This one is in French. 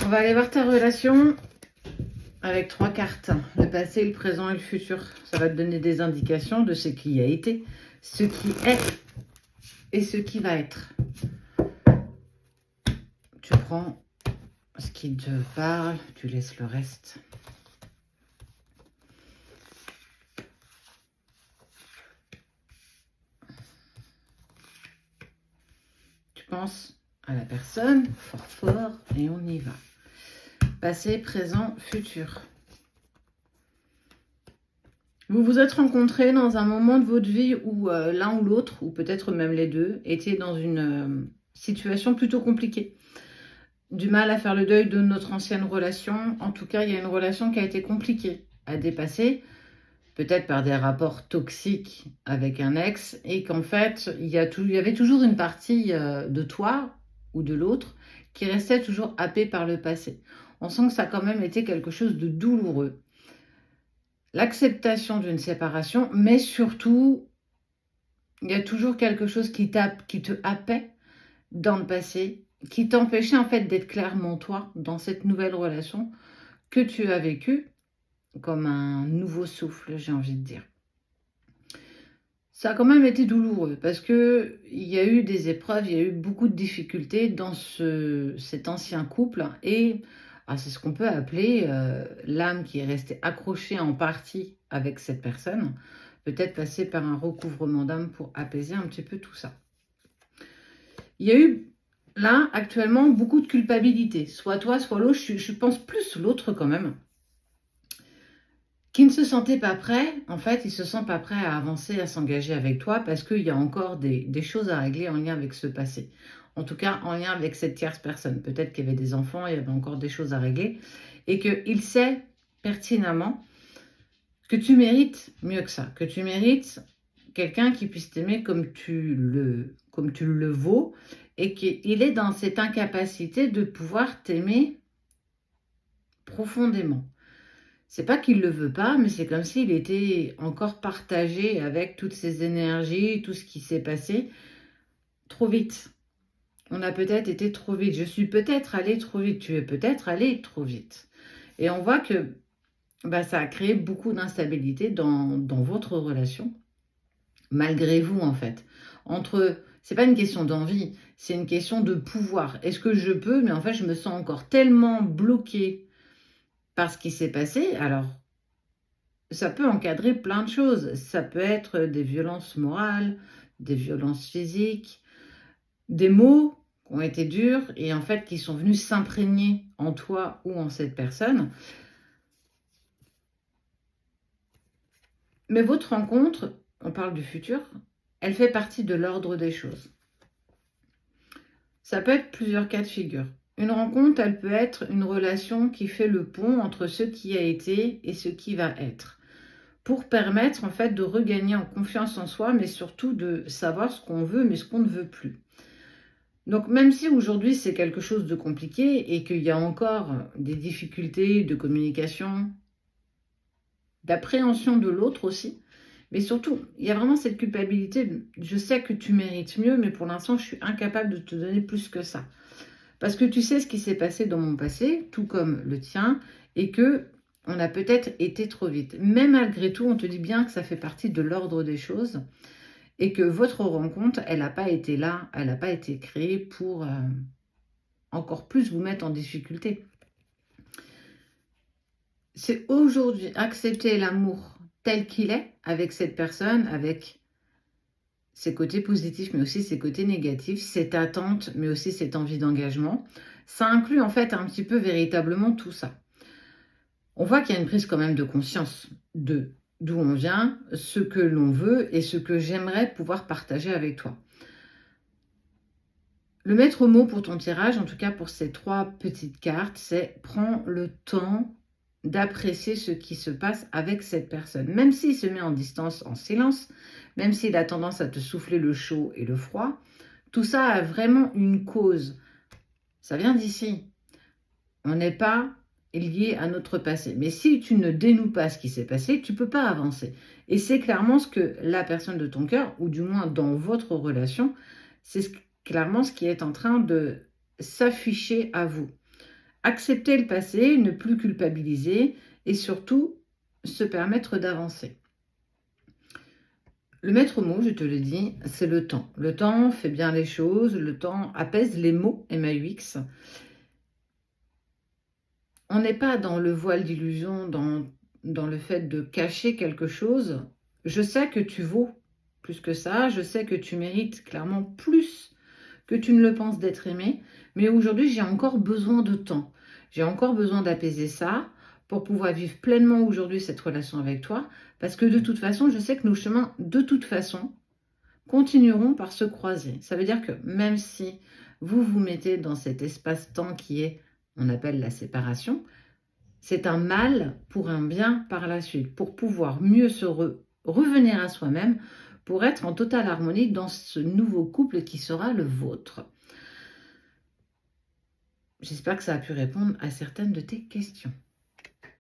On va aller voir ta relation avec 3 cartes. Le passé, le présent et le futur. Ça va te donner des indications de ce qui a été, ce qui est et ce qui va être. Tu prends ce qui te parle, tu laisses le reste. Tu penses à la personne, fort, et on y va. Passé, présent, futur. Vous vous êtes rencontrés dans un moment de votre vie où l'un ou l'autre, ou peut-être même les deux, étaient dans une situation plutôt compliquée. Du mal à faire le deuil de notre ancienne relation. En tout cas, il y a une relation qui a été compliquée à dépasser, peut-être par des rapports toxiques avec un ex, et qu'en fait, il y avait toujours une partie de toi ou de l'autre qui restait toujours happée par le passé. On sent que ça a quand même été quelque chose de douloureux. L'acceptation d'une séparation, mais surtout, il y a toujours quelque chose qui te happait dans le passé, qui t'empêchait en fait d'être clairement toi dans cette nouvelle relation que tu as vécue comme un nouveau souffle, j'ai envie de dire. Ça a quand même été douloureux parce que il y a eu des épreuves, il y a eu beaucoup de difficultés dans cet ancien couple et c'est ce qu'on peut appeler l'âme qui est restée accrochée en partie avec cette personne, peut-être passer par un recouvrement d'âme pour apaiser un petit peu tout ça. Il y a eu là actuellement beaucoup de culpabilité, soit toi, soit l'autre, je pense plus l'autre quand même, qui ne se sentait pas prêt. En fait, il ne se sent pas prêt à avancer, à s'engager avec toi parce qu'il y a encore des choses à régler en lien avec ce passé. En tout cas, en lien avec cette tierce personne. Peut-être qu'il y avait des enfants, il y avait encore des choses à régler. Et qu'il sait pertinemment que tu mérites mieux que ça. Que tu mérites quelqu'un qui puisse t'aimer comme tu le vaux. Et qu'il est dans cette incapacité de pouvoir t'aimer profondément. C'est pas qu'il le veut pas, mais c'est comme s'il était encore partagé avec toutes ces énergies, tout ce qui s'est passé trop vite. On a peut-être été trop vite. Je suis peut-être allée trop vite. Tu es peut-être allé trop vite. Et on voit que ça a créé beaucoup d'instabilité dans votre relation, malgré vous en fait. C'est pas une question d'envie, c'est une question de pouvoir. Est-ce que je peux? Mais en fait, je me sens encore tellement bloquée par ce qui s'est passé. Alors, ça peut encadrer plein de choses. Ça peut être des violences morales, des violences physiques, des mots qui ont été durs et en fait qui sont venus s'imprégner en toi ou en cette personne. Mais votre rencontre, on parle du futur, elle fait partie de l'ordre des choses. Ça peut être plusieurs cas de figure. Une rencontre, elle peut être une relation qui fait le pont entre ce qui a été et ce qui va être, pour permettre en fait de regagner en confiance en soi, mais surtout de savoir ce qu'on veut, mais ce qu'on ne veut plus. Donc même si aujourd'hui c'est quelque chose de compliqué et qu'il y a encore des difficultés de communication, d'appréhension de l'autre aussi, mais surtout, il y a vraiment cette culpabilité de « je sais que tu mérites mieux, mais pour l'instant, je suis incapable de te donner plus que ça ». Parce que tu sais ce qui s'est passé dans mon passé, tout comme le tien, et que on a peut-être été trop vite. Mais malgré tout, on te dit bien que ça fait partie de l'ordre des choses et que votre rencontre, elle n'a pas été là, elle n'a pas été créée pour encore plus vous mettre en difficulté. C'est aujourd'hui accepter l'amour tel qu'il est avec cette personne, avec ses côtés positifs, mais aussi ses côtés négatifs, cette attente, mais aussi cette envie d'engagement. Ça inclut en fait un petit peu véritablement tout ça. On voit qu'il y a une prise quand même de conscience de d'où on vient, ce que l'on veut et ce que j'aimerais pouvoir partager avec toi. Le maître mot pour ton tirage, en tout cas pour ces 3 petites cartes, c'est « prends le temps d'apprécier ce qui se passe avec cette personne ». Même s'il se met en distance, en silence, même s'il a tendance à te souffler le chaud et le froid, tout ça a vraiment une cause. Ça vient d'ici. On n'est pas lié à notre passé. Mais si tu ne dénoues pas ce qui s'est passé, tu ne peux pas avancer. Et c'est clairement ce que la personne de ton cœur, ou du moins dans votre relation, c'est clairement ce qui est en train de s'afficher à vous. accepter le passé, ne plus culpabiliser et surtout se permettre d'avancer. Le maître mot, je te le dis, c'est le temps. Le temps fait bien les choses, le temps apaise les mots, MAUX. On n'est pas dans le voile d'illusion, dans le fait de cacher quelque chose. Je sais que tu vaux plus que ça, je sais que tu mérites clairement plus que tu ne le penses d'être aimé, mais aujourd'hui, j'ai encore besoin de temps. J'ai encore besoin d'apaiser ça pour pouvoir vivre pleinement aujourd'hui cette relation avec toi, parce que de toute façon, je sais que nos chemins, de toute façon, continueront par se croiser. Ça veut dire que même si vous vous mettez dans cet espace-temps qui est, on appelle la séparation, c'est un mal pour un bien par la suite, pour pouvoir mieux se revenir à soi-même, pour être en totale harmonie dans ce nouveau couple qui sera le vôtre. J'espère que ça a pu répondre à certaines de tes questions.